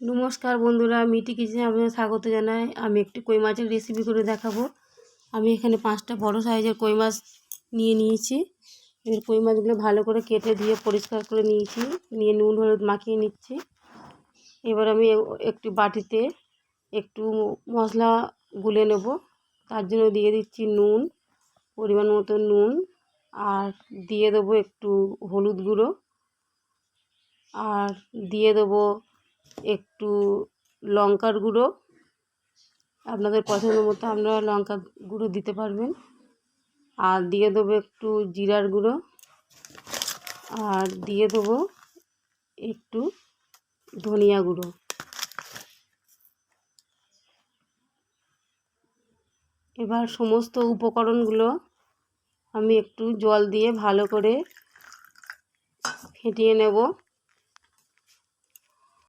নমস্কার বন্ধুরা, মিটি কিচেনে আপনাদের স্বাগত জানাই। আমি একটি কই মাছের রেসিপি করে দেখাবো। আমি এখানে 5টা বড় সাইজের কই মাছ নিয়েছি। এর কই মাছগুলো ভালো করে কেটে দিয়ে পরিষ্কার করে নিয়েছি, নিয়ে নুন হলুদ মাখিয়ে নিচ্ছি। এবার আমি একটি বাটিতে একটু মশলা গুলে নেব। তার জন্য দিয়ে দিচ্ছি নুন, পরিমাণ মতো নুন, আর দিয়ে দেবো একটু হলুদ গুঁড়ো, আর দিয়ে দেবো একটু লঙ্কার গুঁড়ো। আপনাদের পছন্দ মতো আপনারা লঙ্কার গুঁড়ো দিতে পারবেন। আর দিয়ে দেবো একটু জিরার গুঁড়ো, আর দিয়ে দেবো একটু ধনিয়া গুঁড়ো। এবার সমস্ত উপকরণগুলো আমি একটু জল দিয়ে ভালো করে ফেটিয়ে নেব।